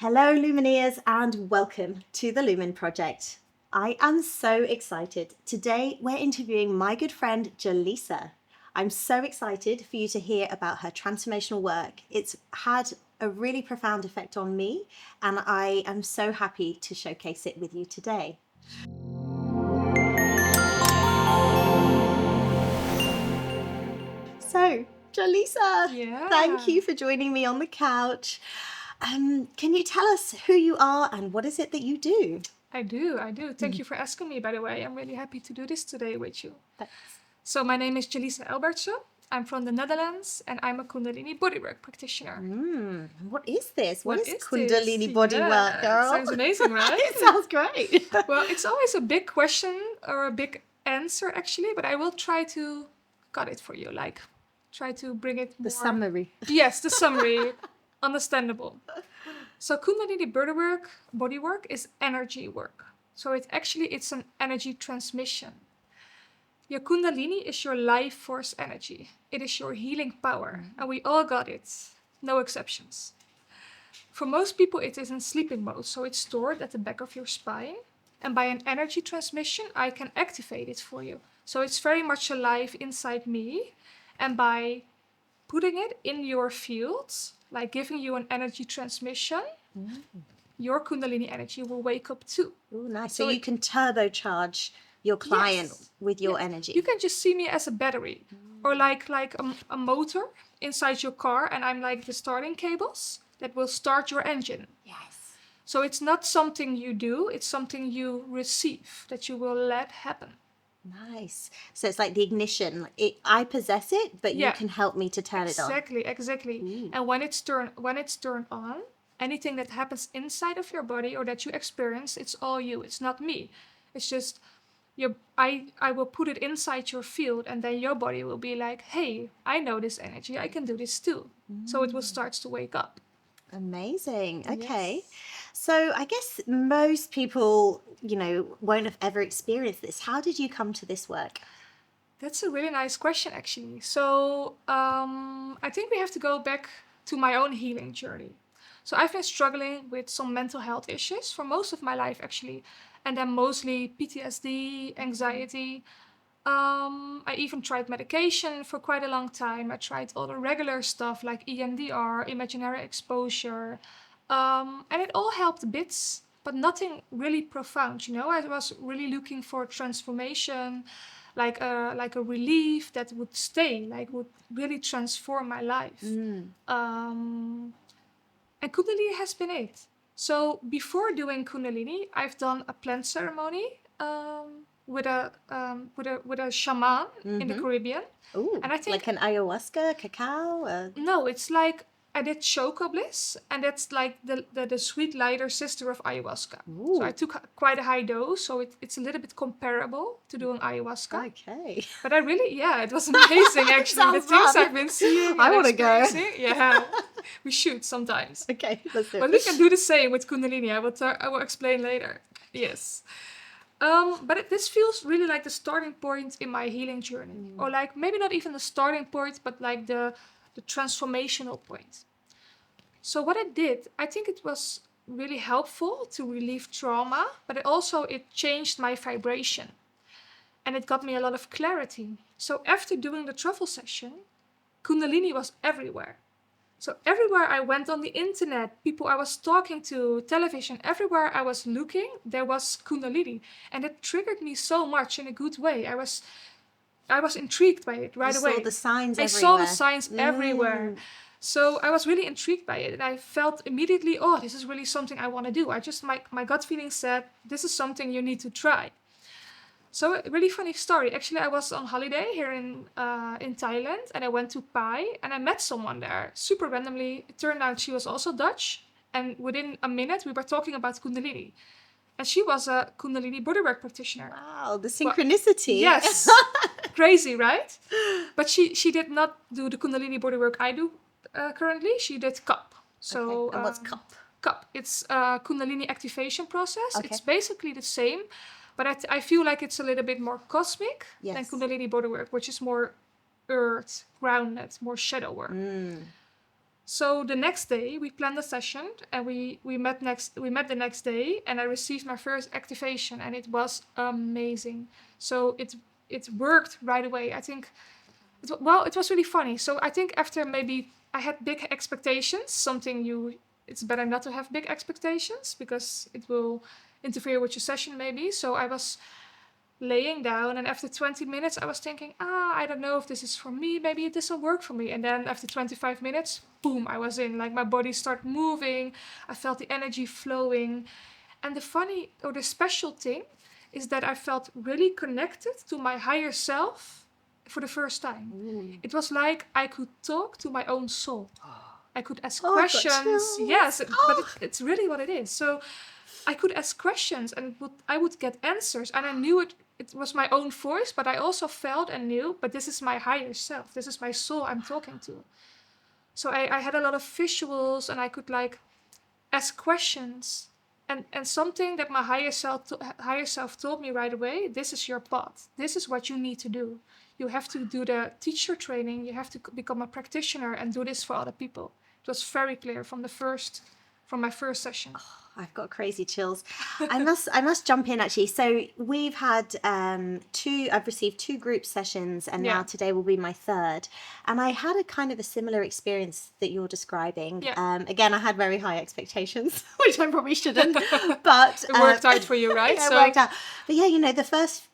Hello, Lumineers, and welcome to the Lumen Project. I am so excited. Today, we're interviewing my good friend, Jaleesa. I'm so excited for you to hear about her transformational work. It's had a really profound effect on me, and I am so happy to showcase it with you today. So, Jaleesa, thank you for joining me on the couch. Can you tell us who you are and what is it that you do? I do. Thank you for asking me, by the way. I'm really happy to do this today with you. Thanks. So my name is Jaleesa Albertsen. I'm from the Netherlands and I'm a Kundalini bodywork practitioner. What is this? What is this? Kundalini bodywork, girl? Sounds amazing, right? It sounds great. Well, it's always a big question or a big answer, actually, but I will try to cut it for you. Like, try to bring it more... The summary. Yes, the summary. Understandable. So Kundalini bodywork is energy work. So it's an energy transmission. Your Kundalini is your life force energy. It is your healing power, and we all got it. No exceptions. For most people, it is in sleeping mode, so it's stored at the back of your spine. And by an energy transmission, I can activate it for you. So it's very much alive inside me. And by putting it in your fields, like giving you an energy transmission, your Kundalini energy will wake up too. Ooh, nice. So you can turbocharge your client with your energy. You can just see me as a battery or like a motor inside your car, and I'm like the starting cables that will start your engine. Yes. So it's not something you do, it's something you receive, that you will let happen. Nice. So it's like the ignition. I possess it, but you can help me to turn it on. Exactly. And when it's turned on, anything that happens inside of your body or that you experience, it's all you. It's not me. It's just I will put it inside your field, and then your body will be like, hey, I know this energy. I can do this too. So it will start to wake up. Amazing. Okay. Yes. So I guess most people, won't have ever experienced this. How did you come to this work? That's a really nice question, actually. So I think we have to go back to my own healing journey. So I've been struggling with some mental health issues for most of my life, actually. And then mostly PTSD, anxiety. I even tried medication for quite a long time. I tried all the regular stuff like EMDR, imaginary exposure. And it all helped bits, but nothing really profound, I was really looking for transformation, like a relief that would stay, like would really transform my life. And Kundalini has been it. So before doing Kundalini, I've done a plant ceremony with a shaman in the Caribbean. Ooh, and I think like an ayahuasca, cacao? No, it's like I did Choco Bliss, and that's like the sweet lighter sister of ayahuasca. Ooh. So I took quite a high dose, so it's a little bit comparable to doing ayahuasca. Okay. But I really, it was amazing actually. The things I've been seeing. I want to go. Yeah, we should sometimes. Okay, let's do it. But we can do the same with Kundalini. I will explain later. Yes. But this feels really like the starting point in my healing journey. Or like maybe not even the starting point, but like the transformational point. So what I did, I think it was really helpful to relieve trauma, but it changed my vibration. And it got me a lot of clarity. So after doing the truffle session, Kundalini was everywhere. So everywhere I went on the internet, people I was talking to, television, everywhere I was looking, there was Kundalini. And it triggered me so much in a good way. I was intrigued by it right away. I saw the signs everywhere. I saw the signs everywhere. So I was really intrigued by it. And I felt immediately, this is really something I want to do. My gut feeling said, this is something you need to try. So a really funny story. Actually, I was on holiday here in Thailand, and I went to Pai, and I met someone there super randomly. It turned out she was also Dutch, and within a minute we were talking about Kundalini. And she was a Kundalini bodywork practitioner. Wow, the synchronicity. Well, yes. Crazy, right? But she did not do the Kundalini bodywork I do currently. She did CUP. So, okay. And what's CUP? CUP. It's a Kundalini activation process. Okay. It's basically the same, but I feel like it's a little bit more cosmic than Kundalini bodywork, which is more earth, grounded, more shadow work. So the next day we planned a session, and we met the next day, and I received my first activation, and it was amazing. So it worked right away. I think it was really funny. So I think after maybe I had big expectations, it's better not to have big expectations because it will interfere with your session maybe. So I was laying down, and after 20 minutes I was thinking, I don't know if this is for me, maybe it doesn't work for me. And then after 25 minutes, boom, I was in. Like, my body started moving, I felt the energy flowing. And the special thing is that I felt really connected to my higher self for the first time. It was like I could talk to my own soul. I could ask I've got questions. chills. Yes, but it's really what it is. So I could ask questions, and I would get answers, and I knew it was my own voice, but I also felt and knew, but this is my higher self. This is my soul I'm talking to. So I had a lot of visuals, and I could like ask questions, and something that my higher self told me right away: this is your path. This is what you need to do. You have to do the teacher training. You have to become a practitioner and do this for other people. It was very clear from my first session. I've got crazy chills. I must jump in actually. So we've had I've received 2 group sessions, and now today will be my 3rd. And I had a kind of a similar experience that you're describing. Yeah. Again, I had very high expectations, which I probably shouldn't, but It worked out for you, right? yeah, it worked out. But yeah, the first,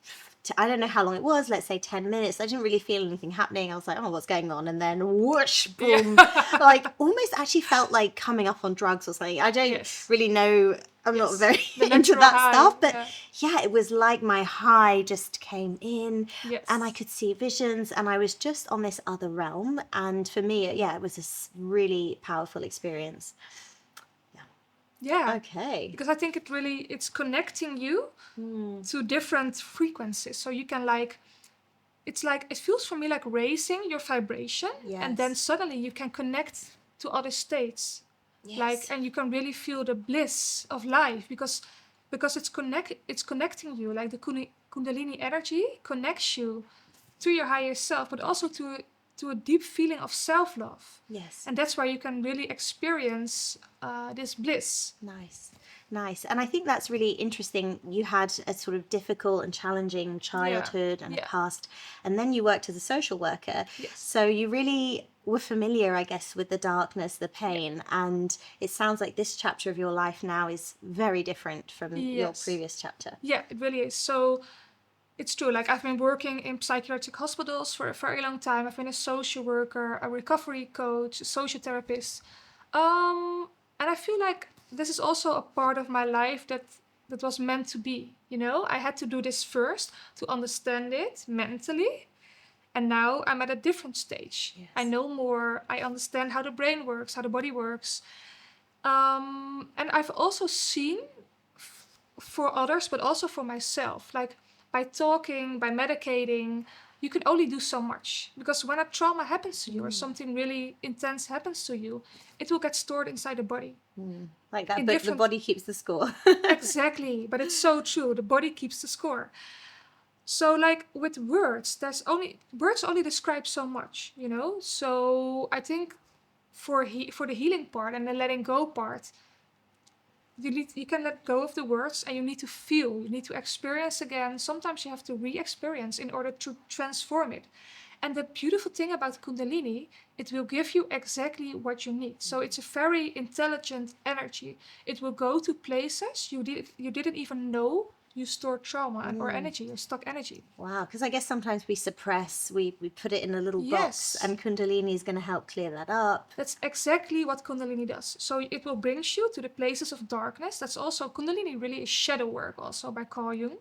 I don't know how long it was, let's say 10 minutes. I didn't really feel anything happening. I was like, oh, what's going on? And then whoosh, boom. Like, almost actually felt like coming up on drugs or something. I don't really know. I'm not very into that stuff. But yeah, it was like my high just came in, and I could see visions, and I was just on this other realm. And for me, it was a really powerful experience. Yeah. Okay. Because I think it's connecting you to different frequencies. So you can it feels for me like raising your vibration. Yes. And then suddenly you can connect to other states. Yes. And you can really feel the bliss of life because it's connecting you. Like the Kundalini energy connects you to your higher self, but also to a deep feeling of self-love. Yes. And that's where you can really experience this bliss. Nice. And I think that's really interesting. You had a sort of difficult and challenging childhood and a past, and then you worked as a social worker. Yes. So you really were familiar, I guess, with the darkness, the pain, and it sounds like this chapter of your life now is very different from your previous chapter. Yeah, it really is. So it's true. Like, I've been working in psychiatric hospitals for a very long time. I've been a social worker, a recovery coach, a social therapist. And I feel like this is also a part of my life that was meant to be. I had to do this first to understand it mentally. And now I'm at a different stage. Yes. I know more. I understand how the brain works, how the body works. And I've also seen for others, but also for myself, like by talking, by medicating, you can only do so much. Because when a trauma happens to you or something really intense happens to you, it will get stored inside the body. Like that, but the body keeps the score. Exactly. But it's so true. The body keeps the score. So like with words, words only describe so much, So I think for the healing part and the letting go part, you can let go of the words, and you need to feel, you need to experience again. Sometimes you have to re-experience in order to transform it. And the beautiful thing about Kundalini, it will give you exactly what you need. So it's a very intelligent energy. It will go to places you didn't even know you store trauma or energy or stuck energy. Wow, because I guess sometimes we suppress, we put it in a little box, and Kundalini is going to help clear that up. That's exactly what Kundalini does. So it will bring you to the places of darkness. That's also, Kundalini really is shadow work also by Carl Jung.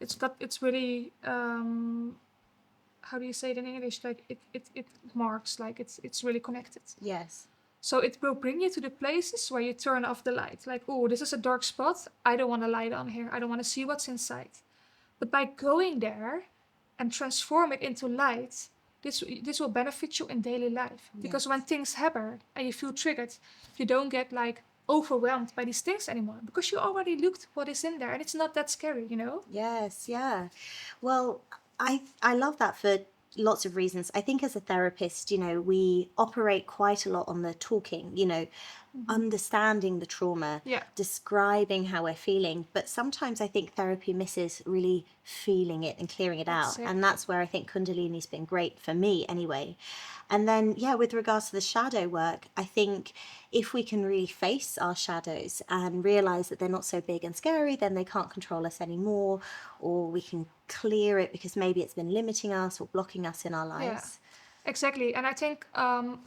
It's really, how do you say it in English? Like it marks, like it's really connected. Yes. So it will bring you to the places where you turn off the light. Like, oh, this is a dark spot. I don't want a light on here. I don't want to see what's inside. But by going there and transform it into light, this will benefit you in daily life. Because when things happen and you feel triggered, you don't get like overwhelmed by these things anymore. Because you already looked what is in there, and it's not that scary, Yes, yeah. Well, I love that for lots of reasons. I think as a therapist, we operate quite a lot on the talking, understanding the trauma, Yeah. describing how we're feeling. But sometimes I think therapy misses really feeling it and clearing it out. And Exactly. that's where I think Kundalini's been great for me anyway. And then, yeah, with regards to the shadow work, I think if we can really face our shadows and realize that they're not so big and scary, then they can't control us anymore, or we can clear it because maybe it's been limiting us or blocking us in our Yeah, lives. exactly. And I think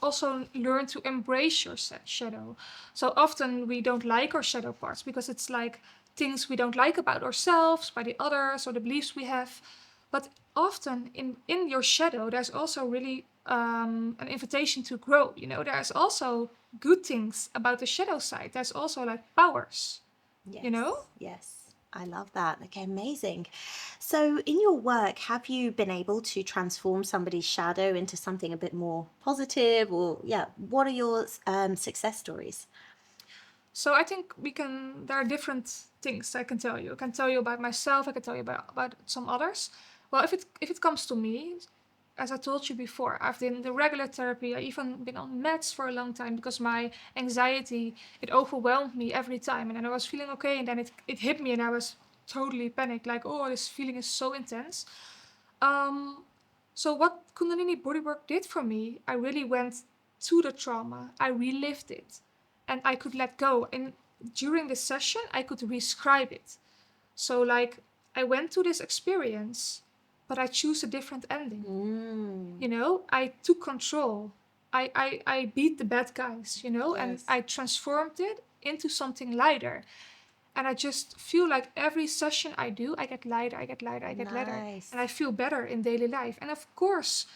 also learn to embrace your shadow. So often we don't like our shadow parts because it's like things we don't like about ourselves, by the others, or the beliefs we have. But often in your shadow, there's also really an invitation to grow. There's also good things about the shadow side. There's also like powers, you Yes, know? yes. I love that. Okay, amazing. So, in your work, have you been able to transform somebody's shadow into something a bit more positive? Or, yeah, what are your success stories? So I think there are different things I can tell you. I can tell you about myself, I can tell you about some others. Well, if it comes to me, as I told you before, I've been the regular therapy. I even been on meds for a long time because my anxiety, it overwhelmed me every time. And then I was feeling okay, and then it hit me, and I was totally panicked, like, oh, this feeling is so intense. Um, so what Kundalini bodywork did for me, I really went to the trauma. I relived it, and I could let go. And during this session, I could describe it. So like I went to this experience, but I choose a different ending. Mm, I took control. I beat the bad guys, and yes, I transformed it into something lighter. And I just feel like every session I do, I get lighter, I get lighter, I get lighter. And I nice. feel better in daily life. And of course,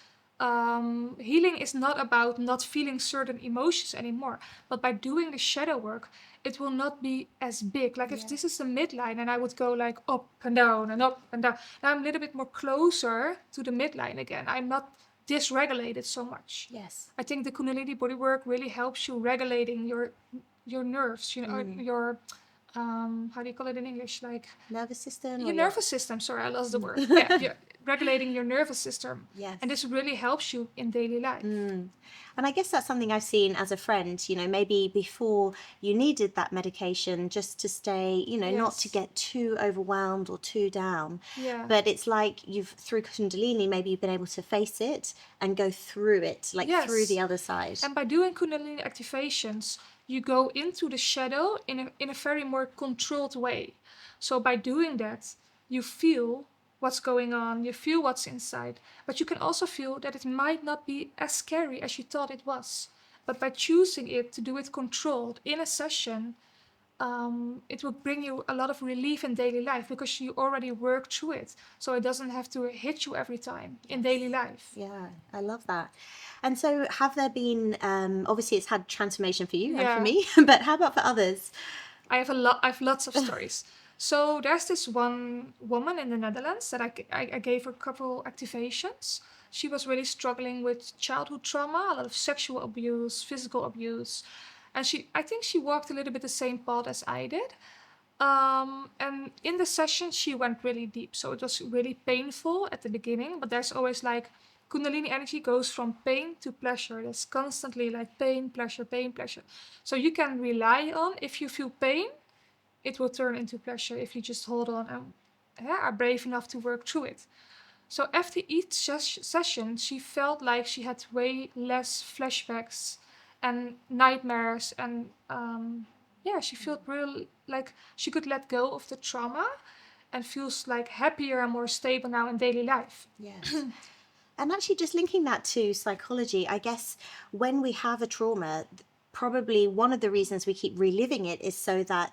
healing is not about not feeling certain emotions anymore. But by doing the shadow work, it will not be as big. Like if this is Yes, the midline and I would go like up and down and up and down, now I'm a little bit more closer to the midline again. I'm not dysregulated so much. yes. I think the Kundalini bodywork really helps you regulating your nerves, Mm. your how do you call it in English? Like Nervous system or your your. nervous system. Sorry, I lost the word. Yeah, Mm. you're regulating your nervous system, and Yes. this really helps you in daily life. Mm. And I guess that's something I've seen as a friend, maybe before you needed that medication just to stay, not to Yes. get too overwhelmed or too down. Yeah. But it's like through Kundalini, maybe you've been able to face it and go through it, like through the Yes. other side. And by doing Kundalini activations, you go into the shadow in a very more controlled way. So by doing that, you feel what's going on, you feel what's inside, but you can also feel that it might not be as scary as you thought it was. But by choosing it to do it controlled in a session, it will bring you a lot of relief in daily life because you already work through it. So it doesn't have to hit you every time in Yes. daily life. Yeah, I love that. And so, have there been, obviously, it's had transformation for you and for Yeah. me, but how about for others? I have lots of stories. So there's this one woman in the Netherlands that I gave her a couple activations. She was really struggling with childhood trauma, a lot of sexual abuse, physical abuse, and I think she walked a little bit the same path as I did. And in the session, she went really deep. So it was really painful at the beginning, but there's always like Kundalini energy goes from pain to pleasure. There's constantly like pain, pleasure, pain, pleasure. So you can rely on if you feel pain, it will turn into pleasure if you just hold on and are brave enough to work through it. So after each session, she felt like she had way less flashbacks and nightmares, and yeah, she felt real like she could let go of the trauma and feels like happier and more stable now in daily life. Yes. And actually, just linking that to psychology, I guess when we have a trauma, probably one of the reasons we keep reliving it is so that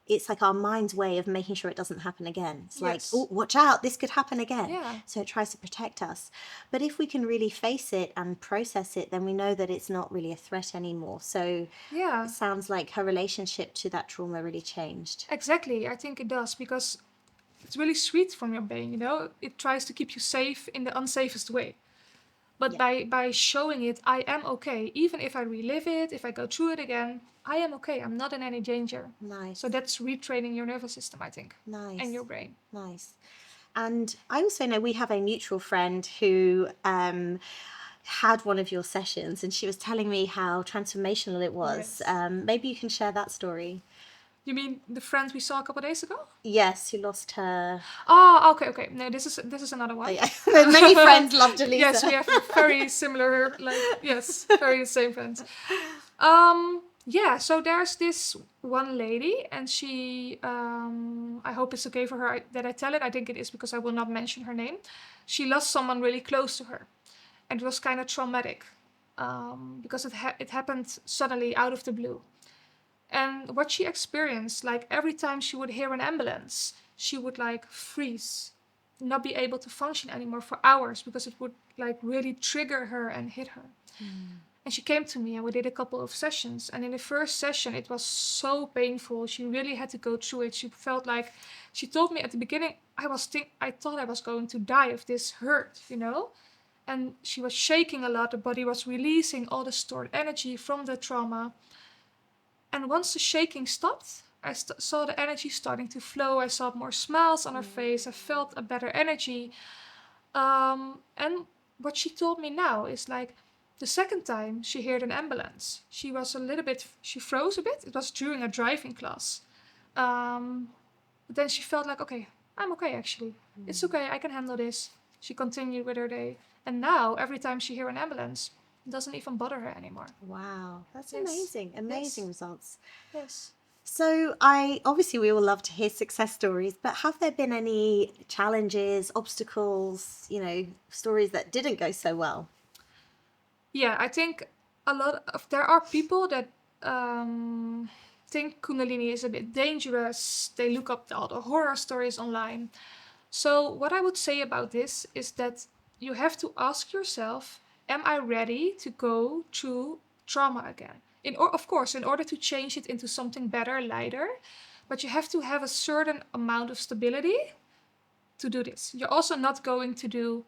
it's like our mind's way of making sure it doesn't happen again. It's like, Yes. oh, watch out, this could happen again. Yeah. So it tries to protect us. But if we can really face it and process it, then we know that it's not really a threat anymore. So it Yeah. sounds like her relationship to that trauma really changed. Exactly. I think it does because it's really sweet from your brain, It tries to keep you safe in the unsafest way. But Yeah, by showing it, I am okay. Even if I relive it, if I go through it again, I am okay. I'm not in any danger. nice, So that's retraining your nervous system, I think, and nice, your brain. nice. And I also know we have a mutual friend who had one of your sessions, and she was telling me how transformational it was. Yes. Maybe you can share that story. You mean the friend we saw a couple days ago? Yes, who lost her. Oh, okay. No, this is another one. Yeah. Many friends love Jaleesa. Yes, we have very similar, very same friends. Yeah, so there's this one lady, and she, I hope it's okay for her that I tell it. I think it is, because I will not mention her name. She lost someone really close to her, and it was kind of traumatic, because it happened suddenly out of the blue. And what she experienced, like every time she would hear an ambulance, she would like freeze, not be able to function anymore for hours, because it would like really trigger her and hit her. And she came to me, and we did a couple of sessions. And in the first session, it was so painful. She really had to go through it. She felt like, she told me at the beginning, I thought I was going to die of this hurt, you know? And she was shaking a lot. The body was releasing all the stored energy from the trauma. And once the shaking stopped, I saw the energy starting to flow. I saw more smiles on her face. I felt a better energy. And what she told me now is like, the second time she heard an ambulance, she froze a bit. It was during a driving class. But then she felt like, okay, I'm okay actually. It's okay, I can handle this. She continued with her day. And now, every time she hears an ambulance, it doesn't even bother her anymore. Wow, that's Yes. amazing Yes. results. Yes. So obviously we all love to hear success stories, but have there been any challenges, obstacles, stories that didn't go so well? Yeah, I think there are people that think Kundalini is a bit dangerous. They look up all the horror stories online. So what I would say about this is that you have to ask yourself, am I ready to go through trauma again? Of course, in order to change it into something better, lighter, but you have to have a certain amount of stability to do this. You're also not going to do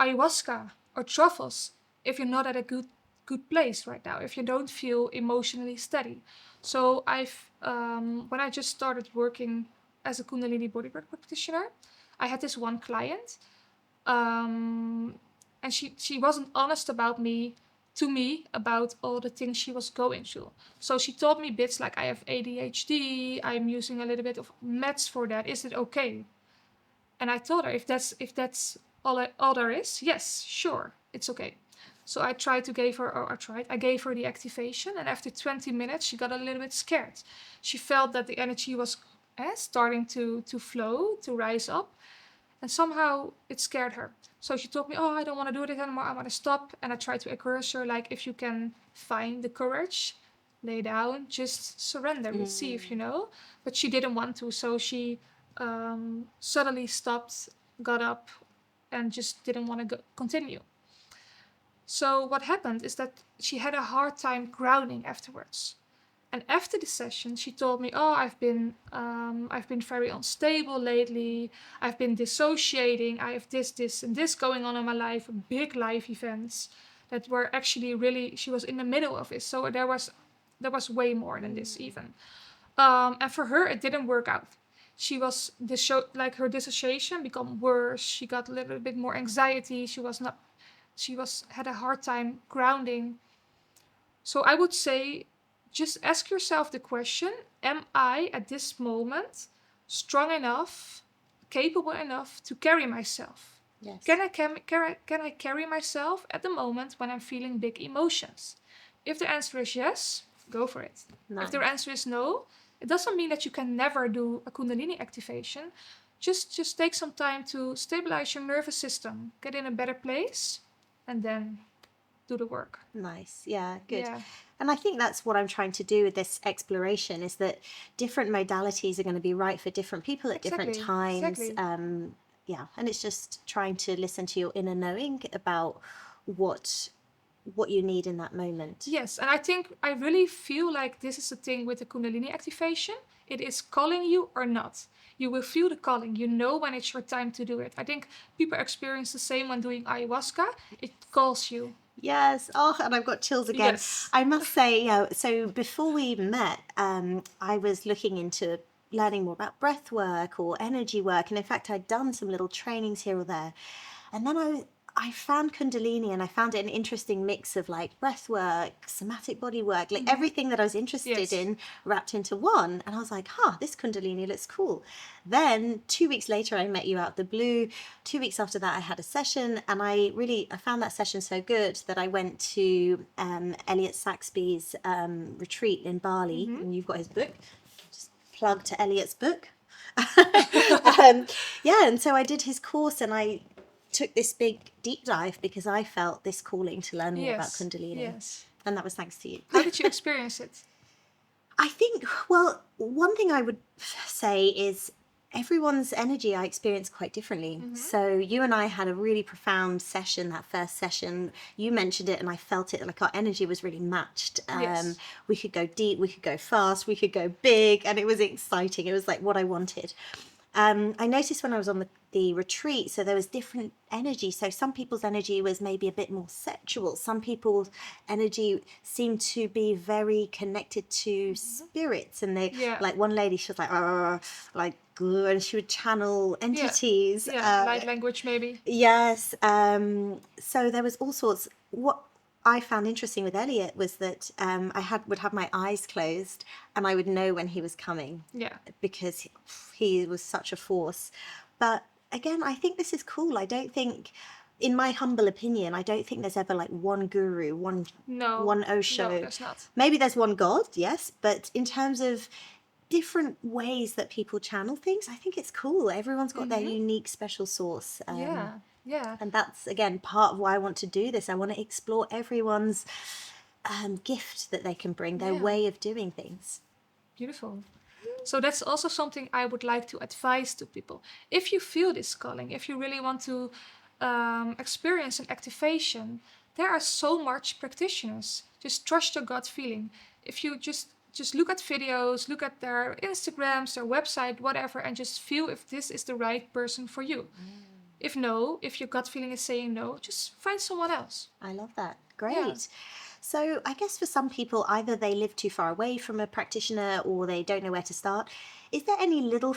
ayahuasca or truffles if you're not at a good place right now, if you don't feel emotionally steady. So when I just started working as a Kundalini bodywork practitioner, I had this one client, and she wasn't honest to me about all the things she was going through. So she told me bits like, I have ADHD, I'm using a little bit of meds for that. Is it okay? And I told her, if that's all there is, yes, sure, it's okay. So I gave her the activation, and after 20 minutes, she got a little bit scared. She felt that the energy was starting to flow, to rise up, and somehow it scared her. So she told me, oh, I don't want to do this anymore, I want to stop. And I tried to encourage her, like, if you can find the courage, lay down, just surrender, we'll see if you know. But she didn't want to, so she suddenly stopped, got up, and just didn't want to continue. So what happened is that she had a hard time grounding afterwards. And after the session, she told me, "Oh, I've been very unstable lately. I've been dissociating. I have this, and this going on in my life. Big life events that were actually really." She was in the middle of it, so there was way more than this even. And for her, it didn't work out. She was her dissociation become worse. She got a little bit more anxiety. She had a hard time grounding. So I would say, just ask yourself the question, am I at this moment strong enough, capable enough to carry myself? Yes. Can I carry myself at the moment when I'm feeling big emotions? If the answer is yes, go for it. Nice. If the answer is no, it doesn't mean that you can never do a Kundalini activation. Just take some time to stabilize your nervous system, get in a better place, and then do the work. Nice. Yeah, good. Yeah. And I think that's what I'm trying to do with this exploration, is that different modalities are going to be right for different people at different times. Exactly. Yeah, and it's just trying to listen to your inner knowing about what you need in that moment. Yes, and I really feel like this is the thing with the Kundalini activation. It is calling you or not. You will feel the calling. You know when it's your time to do it. I think people experience the same when doing ayahuasca. It calls you. Yes. Oh, and I've got chills again. Yes. I must say, so before we met, I was looking into learning more about breath work or energy work. And in fact, I'd done some little trainings here or there. And then I found Kundalini, and I found it an interesting mix of like breath work, somatic body work, like everything that I was interested Yes. in wrapped into one. And I was like, this Kundalini looks cool. Then 2 weeks later, I met you out of the blue. 2 weeks after that, I had a session, and I found that session so good that I went to Elliot Saxby's retreat in Bali, and you've got his book. Just plug to Elliot's book. And so I did his course, and I took this big deep dive because I felt this calling to learn more about Yes. Kundalini. Yes. And that was thanks to you. How did you experience it? I think, well, one thing I would say is everyone's energy I experience quite differently. So you and I had a really profound session, that first session. You mentioned it and I felt it, like our energy was really matched. Yes. We could go deep, we could go fast, we could go big, and it was exciting. It was like what I wanted. I noticed when I was on the retreat, so there was different energy. So some people's energy was maybe a bit more sexual. Some people's energy seemed to be very connected to spirits. And they, Yeah. like one lady, she was like, and she would channel entities. Yeah. Light language, maybe. Yes. So there was all sorts. What I found interesting with Elliot was that would have my eyes closed, and I would know when he was coming Yeah. because he was such a force. But again, I think this is cool. I don't think, in my humble opinion, I don't think there's ever like one guru, one No. Osho. No, there's not. Maybe there's one God, yes, but in terms of different ways that people channel things, I think it's cool. Everyone's got their unique special source. Yeah. Yeah. And that's, again, part of why I want to do this. I want to explore everyone's gift that they can bring, their Yeah. way of doing things. Beautiful. So that's also something I would like to advise to people. If you feel this calling, if you really want to experience an activation, there are so much practitioners. Just trust your gut feeling. If you just look at videos, look at their Instagrams, their website, whatever, and just feel if this is the right person for you. If your gut feeling is saying no, just find someone else. I love that. Great. Yeah. So I guess for some people, either they live too far away from a practitioner or they don't know where to start. Is there any little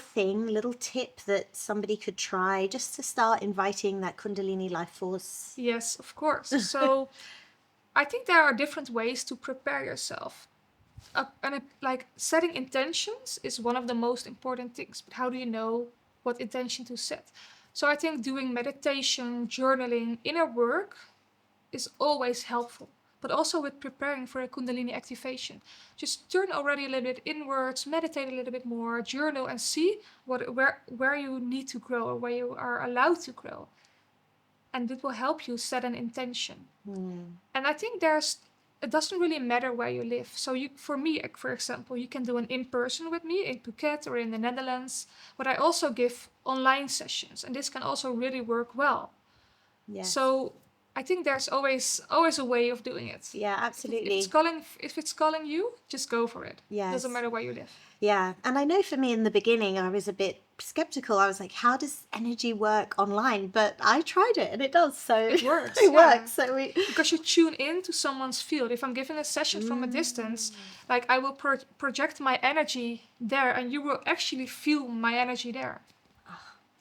tip that somebody could try just to start inviting that Kundalini life force? Yes, of course. So I think there are different ways to prepare yourself. Like setting intentions is one of the most important things. But how do you know what intention to set? So I think doing meditation, journaling, inner work is always helpful. But also with preparing for a Kundalini activation. Just turn already a little bit inwards, meditate a little bit more, journal, and see where you need to grow or where you are allowed to grow. And it will help you set an intention. And I think it doesn't really matter where you live. So for me, for example, you can do an in-person with me in Phuket or in the Netherlands. But I also give online sessions, and this can also really work well. Yes. So I think there's always a way of doing it. Yeah, absolutely. If it's calling you, just go for it. Yes. Doesn't matter where you live. Yeah. And I know for me in the beginning, I was a bit skeptical. I was like, how does energy work online? But I tried it and it does. So It works. it yeah. works. So Because you tune into someone's field. If I'm giving a session from a distance, like I will project my energy there, and you will actually feel my energy there.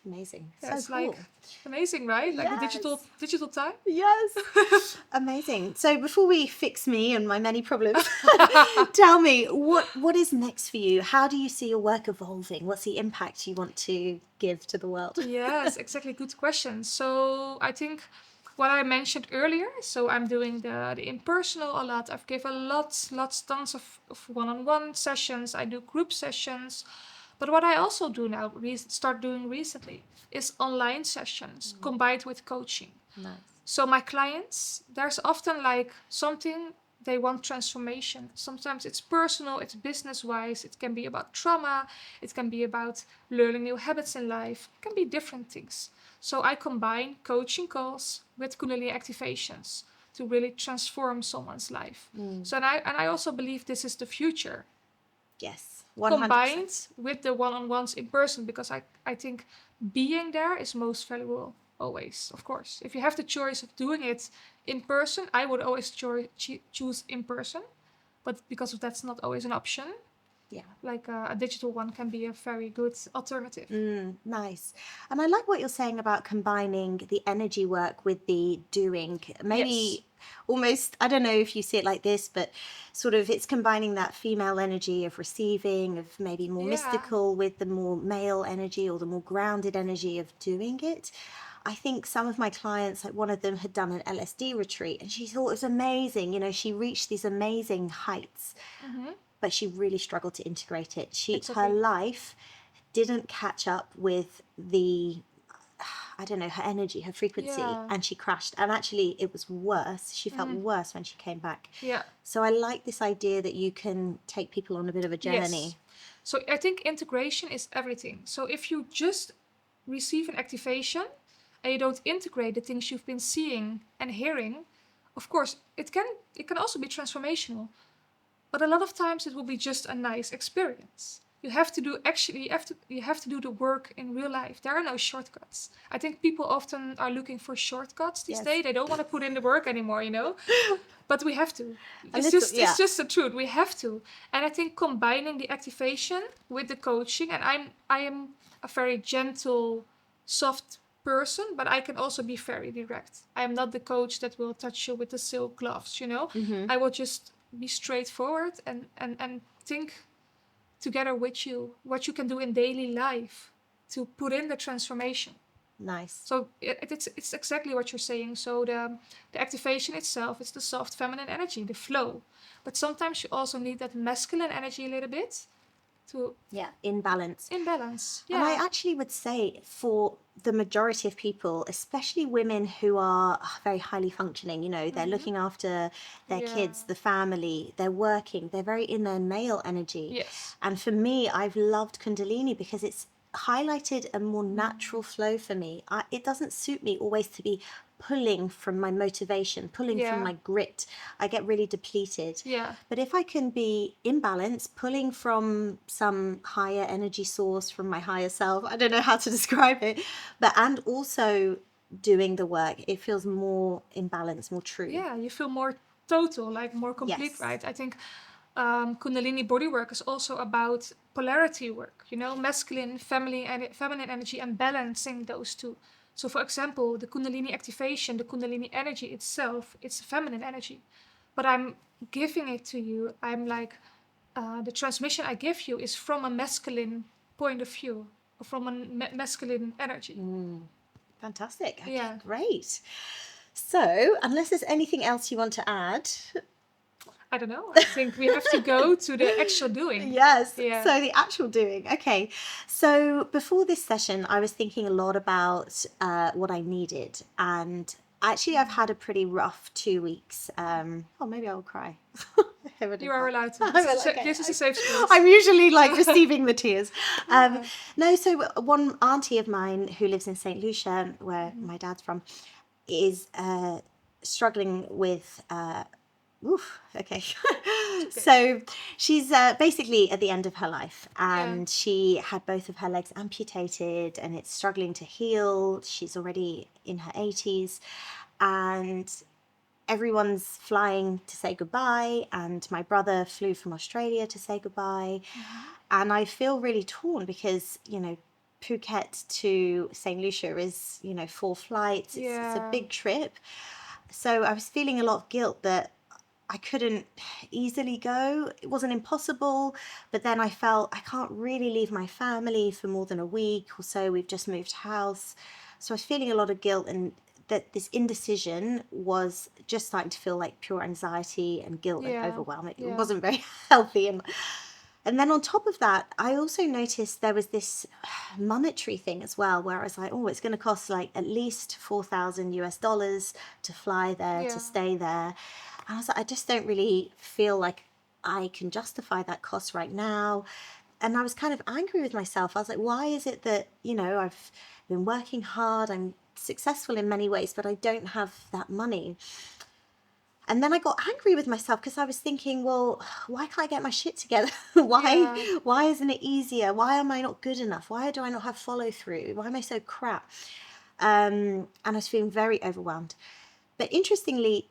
amazing. Yeah, So it's cool. like amazing, right? Like Yes. the digital time. Yes. Amazing. So before we fix me and my many problems, tell me what is next for you? How do you see your work evolving? What's the impact you want to give to the world? Yes, exactly. Good question. So I think what I mentioned earlier. So I'm doing the impersonal a lot. I've given tons of one-on-one sessions. I do group sessions. But what I also do now, start doing recently, is online sessions combined with coaching. Nice. So my clients, there's often like something they want transformation. Sometimes it's personal, it's business-wise, it can be about trauma, it can be about learning new habits in life, it can be different things. So I combine coaching calls with Kundalini activations to really transform someone's life. So and I also believe this is the future. Yes. 100%. Combined with the one-on-ones in person, because I think being there is most valuable always, of course. If you have the choice of doing it in person, I would always choose in person, but because that's not always an option. Yeah. Like a digital one can be a very good alternative. Nice. And I like what you're saying about combining the energy work with the doing. Yes. Maybe almost, I don't know if you see it like this, but sort of it's combining that female energy of receiving, of maybe more Yeah. mystical with the more male energy or the more grounded energy of doing it. I think some of my clients, like one of them had done an LSD retreat and she thought it was amazing. You know, she reached these amazing heights, Mm-hmm. but she really struggled to integrate it. Her Exactly. life didn't catch up with the, I don't know, her energy, her frequency, Yeah. and she crashed. And actually, it was worse. She felt Mm. worse when she came back. Yeah. So I like this idea that you can take people on a bit of a Yes. journey. So I think integration is everything. So if you just receive an activation and you don't integrate the things you've been seeing and hearing, of course it can also be transformational. But a lot of times it will be just a nice experience. You have to do the work in real life. There are no shortcuts. I think people often are looking for shortcuts these Yes. days. They don't want to put in the work anymore, But we have to. A It's little, just yeah. it's just the truth. We have to. And I think combining the activation with the coaching, and I am a very gentle, soft person, but I can also be very direct. I am not the coach that will touch you with the silk gloves. I will just be straightforward and think together with you what you can do in daily life to put in the transformation. Nice. So it's exactly what you're saying. So the activation itself is the soft feminine energy, the flow. But sometimes you also need that masculine energy a little bit to Yeah, in balance. imbalance. And I Yeah. actually would say for the majority of people, especially women who are very highly functioning, you know, they're looking after their Yeah. kids, the family, they're working, they're very in their male energy. Yes. And for me, I've loved Kundalini because it's highlighted a more natural flow for me. It doesn't suit me always to be pulling from my motivation, pulling from Yeah. my grit. I get really depleted. Yeah. But if I can be in balance, pulling from some higher energy source, from my higher self, I don't know how to describe it, but and also doing the work, it feels more in balance, more true. Yeah, you feel more total, like more complete, Yes. right? I think Kundalini bodywork is also about polarity work, masculine, feminine energy, and balancing those two. So, for example, the Kundalini activation, the Kundalini energy itself, it's feminine energy, but I'm giving it to you. I'm like, the transmission I give you is from a masculine point of view, or from a masculine energy. Fantastic. Okay, Yeah. great. So, unless there's anything else you want to add, I don't know. I think we have to go to the actual doing. yes. Yeah. So the actual doing. Okay. So before this session, I was thinking a lot about what I needed, and actually, I've had a pretty rough 2 weeks. Oh, maybe I'll cry. You are allowed to. I will, okay. This is a safe space. I'm usually like receiving the tears. Yeah. No, so one auntie of mine who lives in St. Lucia, where my dad's from, is struggling with. Oof, okay. So she's basically at the end of her life, and she had both of her legs amputated and it's struggling to heal. She's already in her 80s, and everyone's flying to say goodbye, and my brother flew from Australia to say goodbye. And I feel really torn because, Phuket to St. Lucia is, 4 flights. It's a Yeah. big trip. So I was feeling a lot of guilt that I couldn't easily go. It wasn't impossible, but then I felt I can't really leave my family for more than a week or so. We've just moved house. So I was feeling a lot of guilt, and that this indecision was just starting to feel like pure anxiety and guilt and Yeah. overwhelm. It Yeah. wasn't very healthy. And then on top of that, I also noticed there was this monetary thing as well, where I was like, oh, it's going to cost like at least 4,000 US dollars to fly there, Yeah. to stay there. And I was like, I just don't really feel like I can justify that cost right now. And I was kind of angry with myself. I was like, why is it that, I've been working hard, I'm successful in many ways, but I don't have that money? And then I got angry with myself because I was thinking, well, why can't I get my shit together? Yeah. Why isn't it easier? Why am I not good enough? Why do I not have follow through? Why am I so crap? And I was feeling very overwhelmed. But interestingly,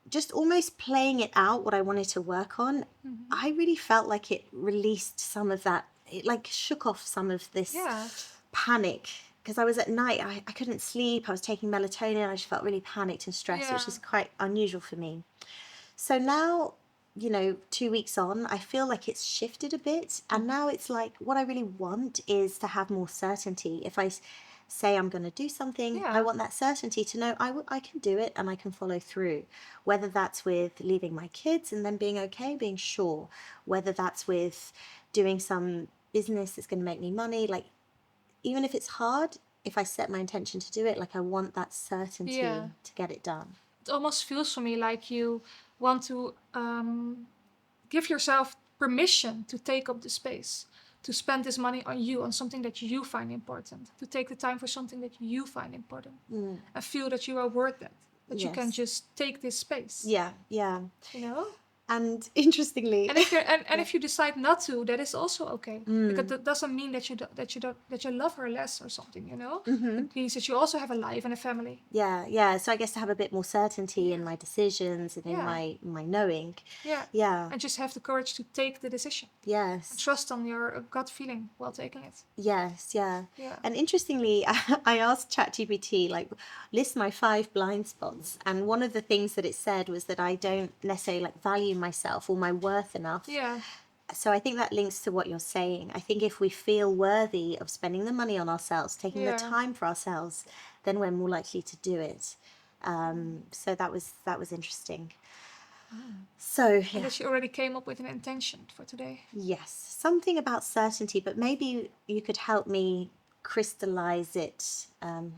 just almost playing it out, what I wanted to work on, I really felt like it released some of that, it like shook off some of this Yeah. panic. Because I was at night, I couldn't sleep, I was taking melatonin, I just felt really panicked and stressed, which Yeah. is quite unusual for me. So now, 2 weeks on, I feel like it's shifted a bit. And now it's like, what I really want is to have more certainty. If I say I'm going to do something, I Yeah. want that certainty to know I can do it and I can follow through. Whether that's with leaving my kids and then being okay, being sure. Whether that's with doing some business that's going to make me money. Like, even if it's hard, if I set my intention to do it, like I want that certainty Yeah. to get it done. It almost feels for me like you want to give yourself permission to take up the space, to spend this money on you, on something that you find important, to take the time for something that you find important, and feel that you are worth it, that you can Yes. just take this space, Yeah, yeah. you know? And interestingly, And if you if you decide not to, that is also okay, because that doesn't mean that you love her less or something, you know. It means that you also have a life and a family. yeah. So I guess to have a bit more certainty in my decisions and in Yeah. my knowing. Yeah. Yeah. And just have the courage to take the decision. Yes. Trust on your gut feeling while taking it. Yes. Yeah. Yeah. And interestingly, I asked ChatGPT, like, list my 5 blind spots, and one of the things that it said was that I don't necessarily like value myself or my worth enough. Yeah. So I think that links to what you're saying. I think if we feel worthy of spending the money on ourselves, taking Yeah. the time for ourselves, then we're more likely to do it. So that was interesting. So And yeah, that you already came up with an intention for today. yes, something about certainty, but maybe you could help me crystallize it.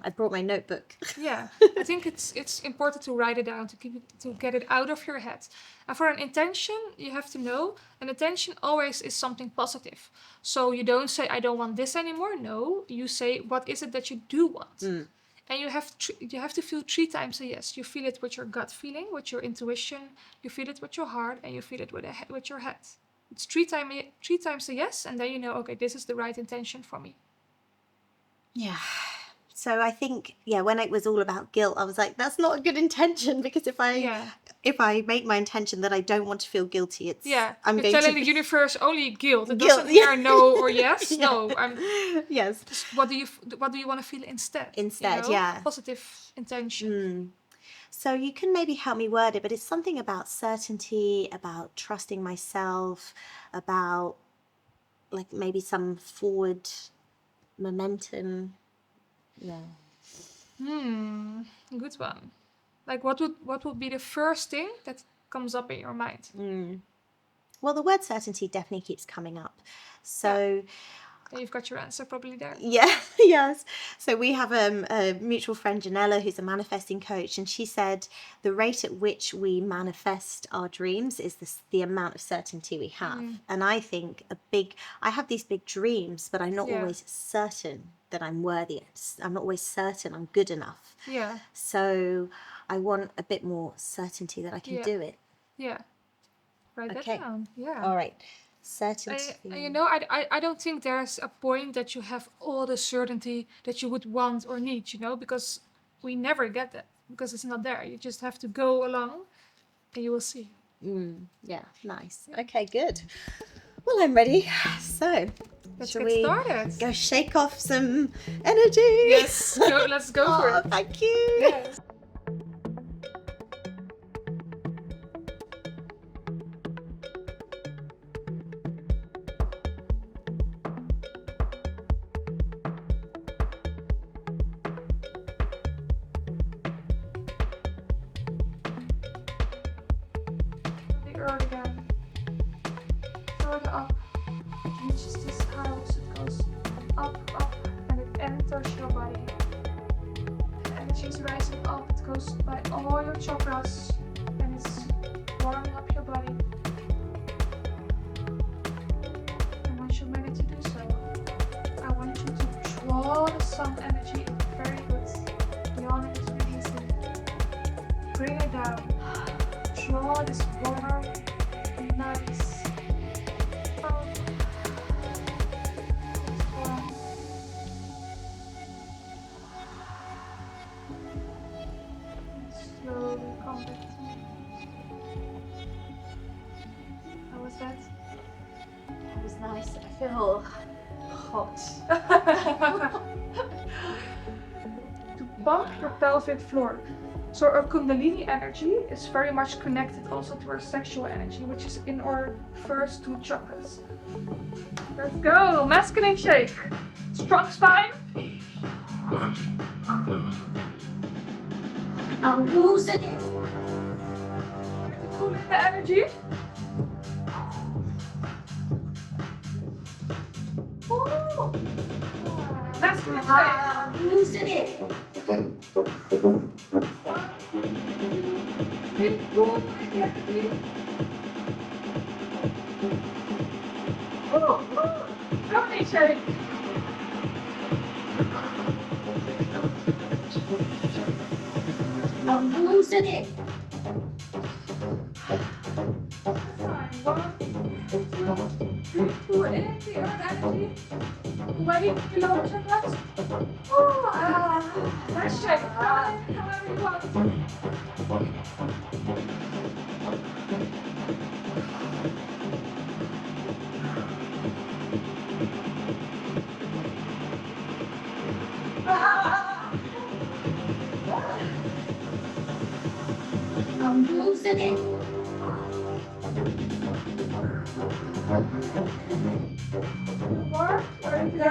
I brought my notebook. Yeah, I think it's important to write it down, to get it out of your head. And for an intention, you have to know an intention always is something positive. So you don't say I don't want this anymore. No, you say what is it that you do want. And you have to feel 3 times a yes. You feel it with your gut feeling, with your intuition. You feel it with your heart, and you feel it with your head. It's 3 times a yes, and then you know, okay, this is the right intention for me. Yeah. So I think, when it was all about guilt, I was like, that's not a good intention, because if I make my intention that I don't want to feel guilty, it's Yeah, I'm you're going telling to the universe only guilt. It Guilt, doesn't yeah. hear no or yes. Yeah. No, yes. what do you want to feel instead? Instead, yeah. Positive intention. So you can maybe help me word it, but it's something about certainty, about trusting myself, about like maybe some forward momentum. Yeah. Good one. Like what would be the first thing that comes up in your mind? Well, the word certainty definitely keeps coming up. So And you've got your answer probably there. yeah, yes. So we have a mutual friend, Janella, who's a manifesting coach, and she said the rate at which we manifest our dreams is the amount of certainty we have. And I think I have these big dreams, but I'm not always certain that I'm worthy. I'm not always certain I'm good enough. Yeah. So I want a bit more certainty that I can do it. Yeah. Write Okay. that down. Yeah. All right. Certainty. I don't think there's a point that you have all the certainty that you would want or need, because we never get that, because it's not there. You just have to go along and you will see. Yeah, nice. Okay, good. Well, I'm ready. So, Let's shall get we started. go shake off some energy? Yes, let's go for Oh, it. thank you. Yes. The earth again. Further up. It reaches this house. It goes up, and it enters your body. The energy is rising up. It goes by all your chakras, and it's warming up your body. And once you're ready to do so, I want you to draw the sun energy in. Very good. Yawn is releasing. Bring it down. Draw this warm, nice, warm. Slowly come back to me. Oh, hot. To pump your pelvic floor. So our Kundalini energy is very much connected also to our sexual energy, which is in our first two chakras. Let's go, masculine shake. Strong spine. I'm losing it. Pull in the energy. Ooh. Masculine shake. I'm losing it. Feminine shake. I'm losing it. Pull in the earth energy. Ready to lower your legs. Nice shake. However you want. I'm losing it. More. Ready to go.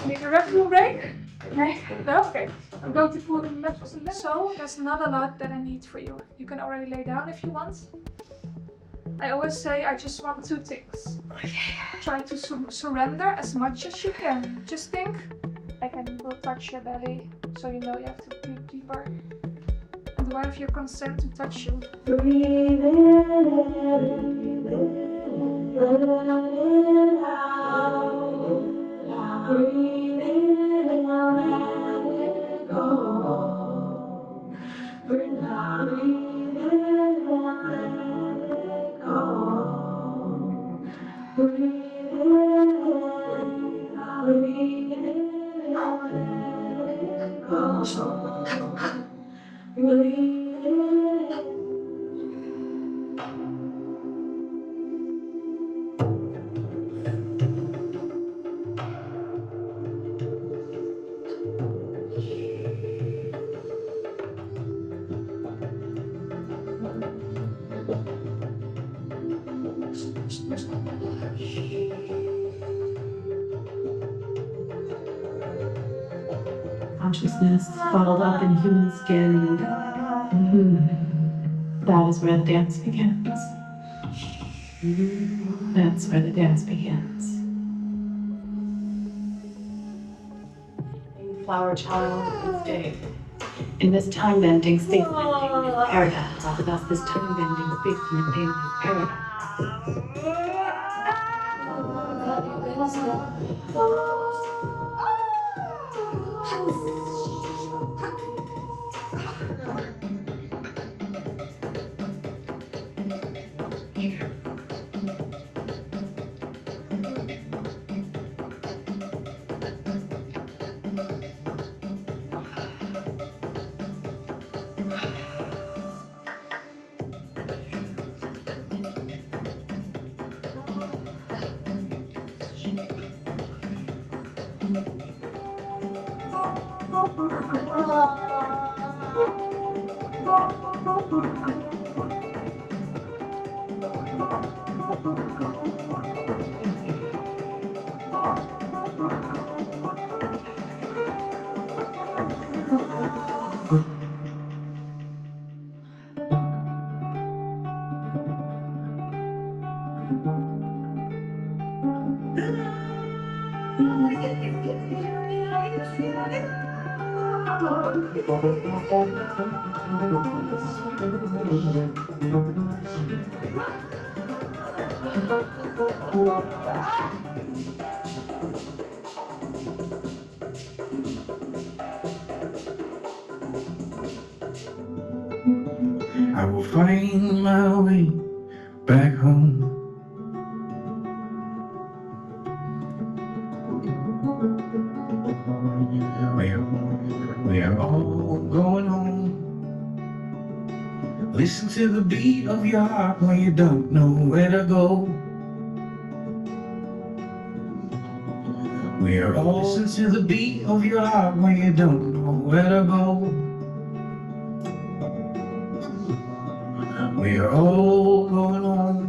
Need a restroom break? No? Okay. I'm going to pull the mattress in there. So, there's not a lot that I need for you. You can already lay down if you want. I always say I just want two things. Try to surrender as much as you can. Just think, I will touch your belly, so you know you have to breathe deeper. And do I have your consent to touch you? Breathe in, let it out. Breathe in and let it go. Breathe in and let it go. Breathe in, breathe in and let it go. Breathe in. Consciousness bottled up in human skin. That is where the dance begins. That's where the dance begins. Flower child, stay in this time bending, space bending paradise. Thus, this time bending, space bending paradise. I will find my way back home. We are all going home. Listen to the beat of your heart when you don't know where to go. We are all listen to the beat of your heart when you don't know where to go. We are all going on.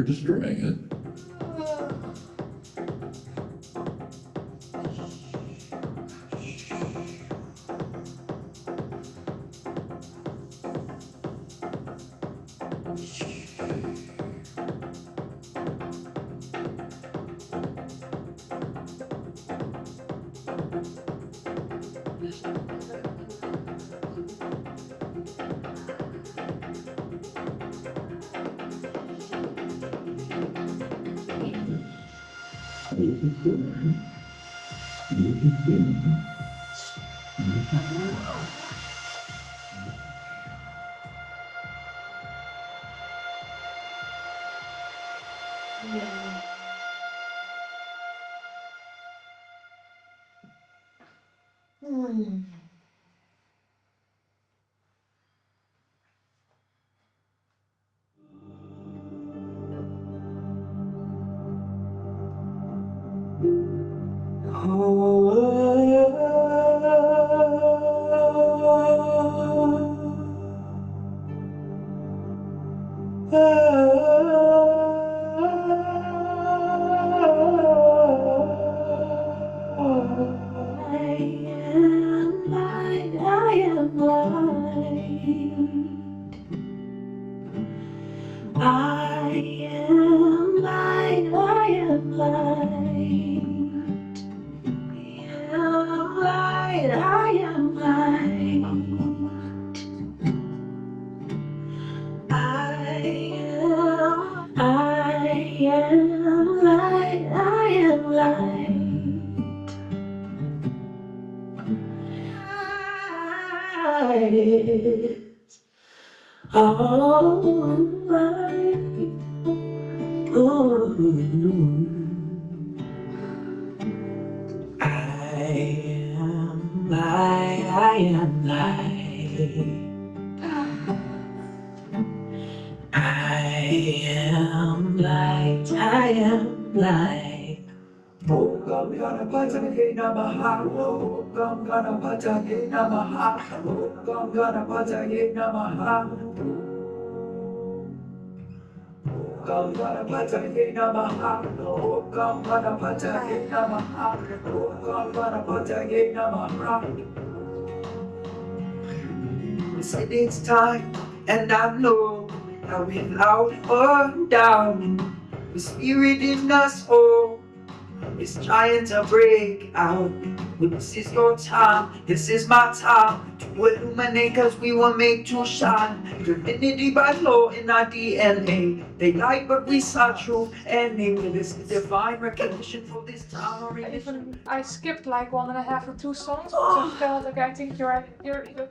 We're destroying it. Said it's time, and I know that we're out or down. The spirit in us all It's trying to break out. Well, this is your time, this is my time to illuminate, cause we were made to shine. Divinity by law in our DNA. They lie, but we saw truth and name. This is divine recognition for this time. I skipped like 1.5 or 2 songs because I felt like I think you're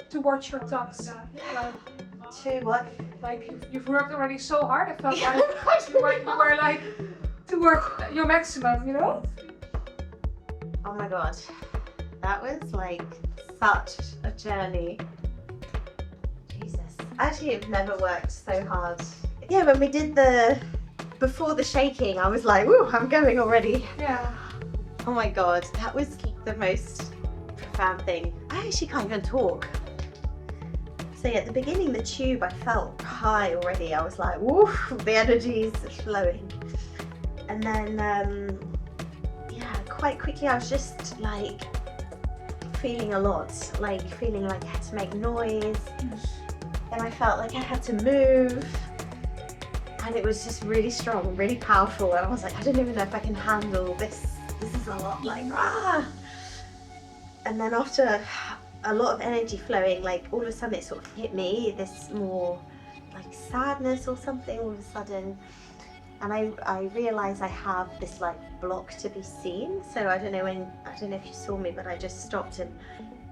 towards your tongues. Like, To what? like you've worked already so hard. I felt like you were like toward your maximum, you know? Oh my god, that was like such a journey. Jesus. Actually, I've never worked so hard. Yeah, when we did before the shaking, I was like, woo, I'm going already. Yeah. Oh my god, that was the most profound thing. I actually can't even talk. So yeah, at the beginning, the tube, I felt high already. I was like, woo, the energy's flowing. And then, yeah, quite quickly, I was just like feeling a lot, like feeling like I had to make noise. And I felt like I had to move. And it was just really strong, really powerful. And I was like, I don't even know if I can handle this. This is a lot, like, ah. And then after a lot of energy flowing, like all of a sudden it sort of hit me, this more like sadness or something all of a sudden. And I realized I have this like block to be seen. So I don't know if you saw me, but I just stopped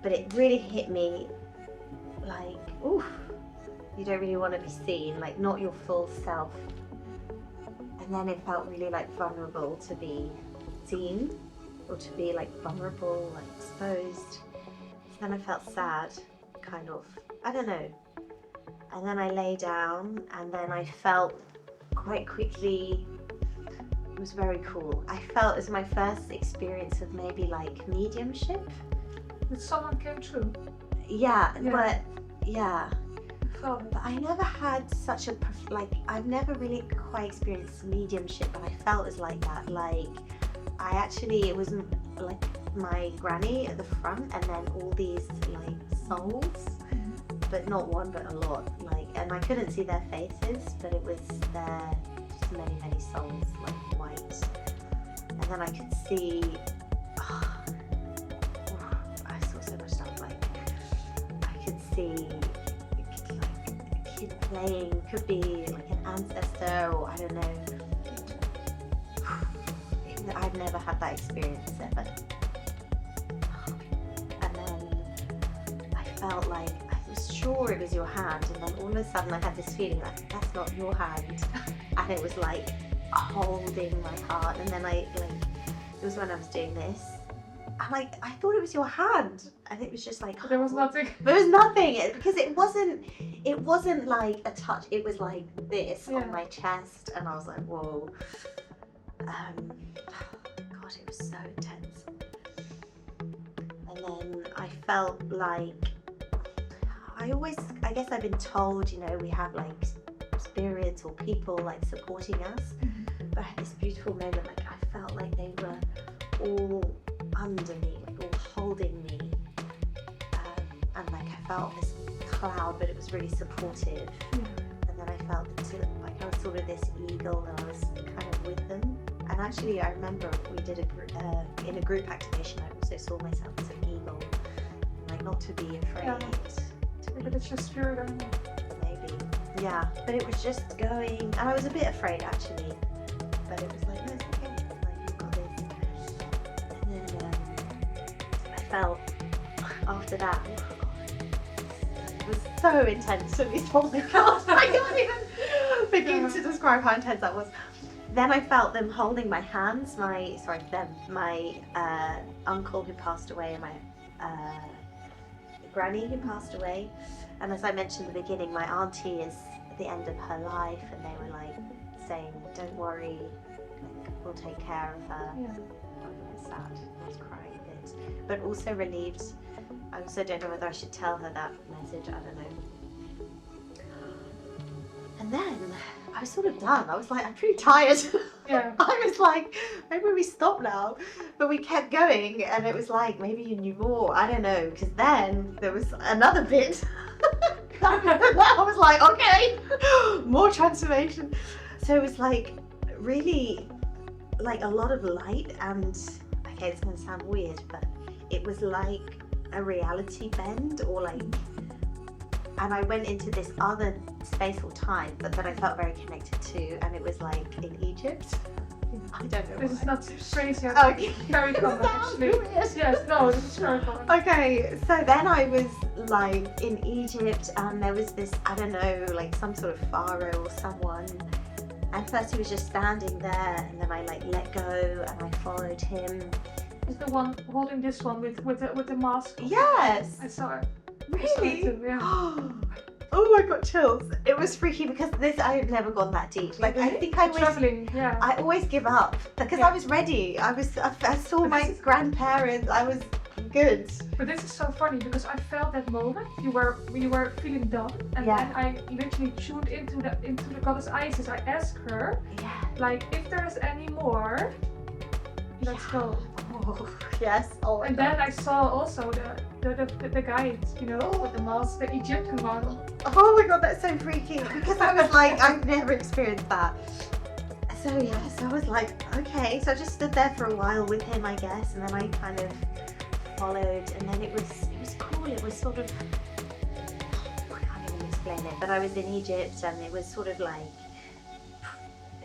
but it really hit me like, oof, you don't really want to be seen, like not your full self. And then it felt really like vulnerable to be seen, or to be like vulnerable, like exposed. Then I felt sad, kind of, I don't know. And then I lay down, and then I felt quite quickly, it was very cool. I felt it was my first experience of maybe like mediumship. That someone came through. Yeah, Yeah. but yeah. Felt But I never had such a, I've never really quite experienced mediumship, but I felt it was like that. Like, it wasn't like my granny at the front, and then all these like souls, but not one, but a lot. Like, and I couldn't see their faces, but it was just many souls, like white. And then I could see, I saw so much stuff. Like, I could see like a kid playing, could be like an ancestor, or I don't know. I've never had that experience ever. And then I felt like, I was sure it was your hand, and then all of a sudden I had this feeling like, that's not your hand. And it was like holding my heart, and then it was when I was doing this. And like, I thought it was your hand, and it was just like, there was nothing. there was nothing, because it wasn't like a touch, it was like this on my chest, and I was like, whoa. God, it was so intense. And then I felt like, I guess I've been told, you know, we have like spirits or people like supporting us. But I had this beautiful moment, like I felt like they were all under me, like all holding me. And like I felt this cloud, but it was really supportive. And then I felt like I was sort of this eagle, and I was kind of with them. And actually, I remember we did in a group activation, I also saw myself as an eagle, like not to be afraid. Yeah. But it's just spirit, I don't know. Maybe. Yeah, but it was just going, and I was a bit afraid actually, but it was like, no, it's okay, like you've got this. And then I felt after that, it was so intense. Oh my god, I can't even begin to describe how intense that was. Then I felt them holding my hands, my uncle who passed away, and my granny who passed away. And as I mentioned in the beginning, my auntie is at the end of her life, and they were like saying, don't worry, like, we'll take care of her. Yeah. I was sad, I was crying a bit, but also relieved. I also don't know whether I should tell her that message, I don't know. And then I was sort of done. I was like, I'm pretty tired. Yeah. I was like, maybe we stop now. But we kept going, and it was like, maybe you knew more. I don't know, because then there was another bit. I was like, okay, more transformation. So it was like really like a lot of light, and okay, it's gonna sound weird, but it was like a reality bend, or like, and I went into this other space or time, but that I felt very connected to, and it was like in Egypt. I don't know This why. is not crazy. Okay. Very common actually. Yes, no, this is very common. Okay, so then I was like in Egypt, and there was this, I don't know, like some sort of pharaoh or someone. And first he was just standing there, and then I like let go and I followed him. Is the one holding this one with the mask? Yes. I saw it. Really? Yeah. Oh, I got chills. It was freaky because this, I've never gone that deep. Like I think I was. Traveling, yeah. I always give up because I was ready. I saw my grandparents. I was good. But this is so funny because I felt that moment. You were feeling dumb, and Yeah. then I literally tuned into the goddess Isis. I asked her, Yeah. like, if there is any more, let's go. Oh, yes. Oh. And then I saw also the guide, you know, with the mask, the Egyptian model. Oh my god, that's so freaky because I was like, I've never experienced that. So yeah, so I was like, okay. So I just stood there for a while with him, I guess, and then I kind of followed, and then it was cool. It was sort of, I can't even explain it, but I was in Egypt, and it was sort of like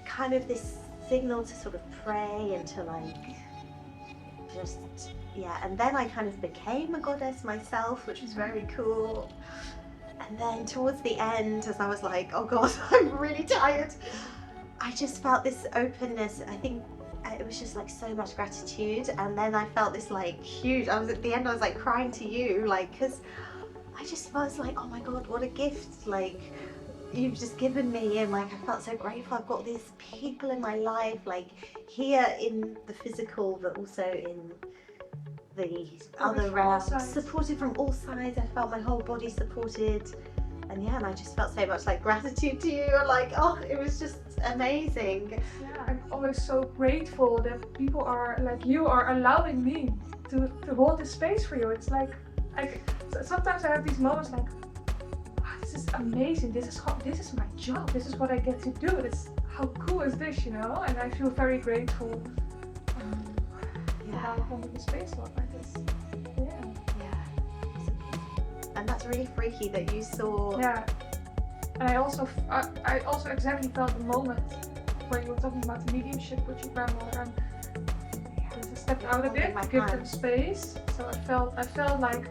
kind of this signal to sort of pray and to like just, yeah. And then I kind of became a goddess myself, which was very cool. And then towards the end, as I was like, oh god, I'm really tired, I just felt this openness. I think it was just like so much gratitude. And then I felt this like huge, I was at the end, I was like crying to you, like, because I just was like, oh my god, what a gift, like, you've just given me. And like, I felt so grateful. I've got these people in my life, like here in the physical, but also in the other from all realms, sides. supported from all sides. I felt my whole body supported, and yeah, and I just felt so much like gratitude to you, and like, oh, it was just amazing. Yeah, I'm always so grateful that people are like you are allowing me to hold this space for you. It's like sometimes I have these moments like, "Wow, this is amazing. This is my job. This is what I get to do. It's how cool is this, you know?" And I feel very grateful. Yeah. Holding the space a lot like this. Yeah. And that's really freaky that you saw. Yeah. And I also exactly felt the moment where you were talking about the mediumship with your grandmother, and I stepped out a Holding bit my to give them hand. space. So I felt like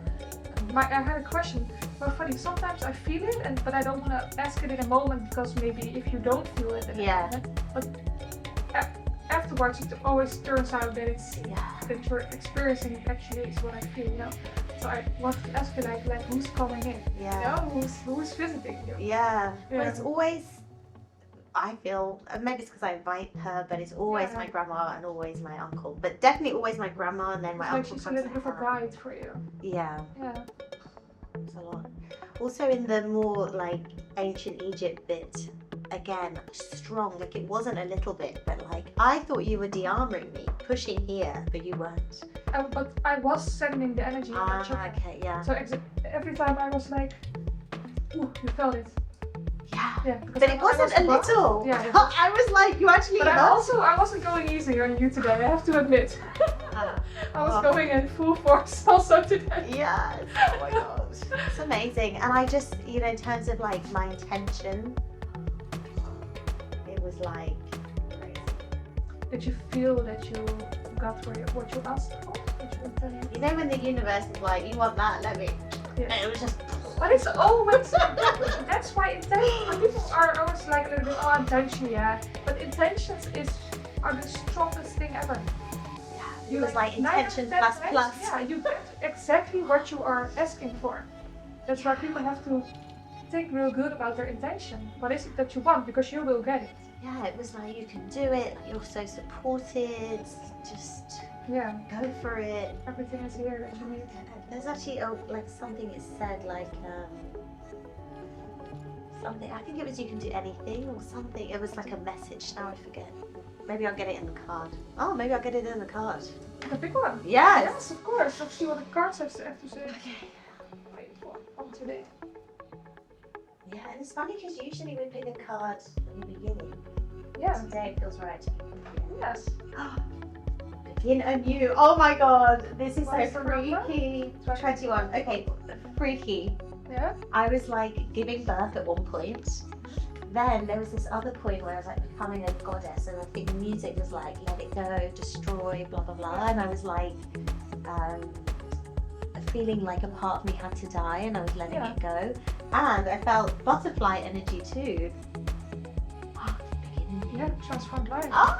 I had a question. Well, funny. Sometimes I feel it, but I don't want to ask it in a moment because maybe if you don't feel it, in a Yeah. moment, but afterwards it always turns out that it's Yeah. that you're experiencing it actually is what I feel, you know. So I wanted to ask you like who's coming in, Yeah. you know, who's visiting you. Yeah. But Yeah. it's always, I feel, maybe it's because I invite her, but it's always Yeah. my grandma and always my uncle. But definitely always my grandma, and then my It's like uncle she's a comes little bit of a ahead. guide for you. Yeah. Yeah. It's a lot. Also in the more like ancient Egypt bit, again, strong, like it wasn't a little bit, but like I thought you were de-armoring me, pushing here, but you weren't. But I was sending the energy in that chakra. Okay, yeah. So every time I was like, ooh, you felt it. Yeah. Yeah. Because But I it wasn't was a above. little. Yeah. It I was like, you actually But hurt. I wasn't going easy on you today, I have to admit. I was Oh. going in full force also today. Yes. Oh my gosh. It's amazing. And I just, you know, in terms of like my intention, it was like crazy. Did you feel that you got what you asked for? What you intended? You know when the universe is like, you want that, let me. Yeah. It was just. But it's always that's why intention. People are always like a little bit, oh, intention, yeah. But intentions are the strongest thing ever. It was like 9 out of intention 10 plus times, plus. Yeah, you get exactly what you are asking for. That's why people have to think real good about their intention. What is it that you want? Because you will get it. Yeah, it was like you can do it. You're so supported. Just Yeah, go for it. everything is here that you need. There's actually like something it said like something. I think it was you can do anything or something. It was like a message. Now I forget. Maybe I'll get it in the card. Oh, maybe I'll get it in the card. The big one. Yes. Yes, of course. Let's see what the cards have to say. Okay. Wait for on today. Yeah, and it's funny because usually we pick a card at the beginning. Yeah. Today feels right. Yes. Begin anew. Oh my god, this is so What's the number? freaky. 21. Okay, freaky. Yeah. I was like giving birth at one point. Then there was this other point where I was like becoming a goddess, and I think the music was like let it go, destroy, blah blah blah, and I was like feeling like a part of me had to die, and I was letting Yeah. it go. And I felt butterfly energy too. Yeah. Transformed life. Oh,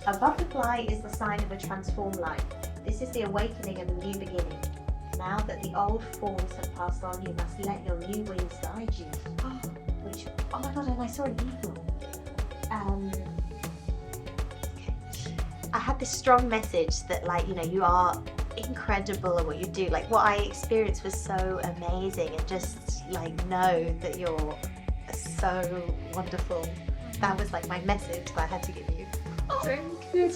a butterfly is the sign of a transformed life. This is the awakening of a new beginning. Now that the old forms have passed on, you must let your new wings guide you. Which, oh my god, and I saw an eagle. I had this strong message that, like, you know, you are incredible at what you do. Like, what I experienced was so amazing, and just like know that you're so wonderful. That was like my message that I had to give you. Thank you.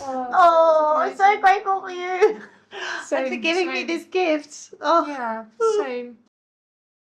Oh, I'm so grateful for you. Same, and for giving me same. this gift. Oh, Yeah. Same.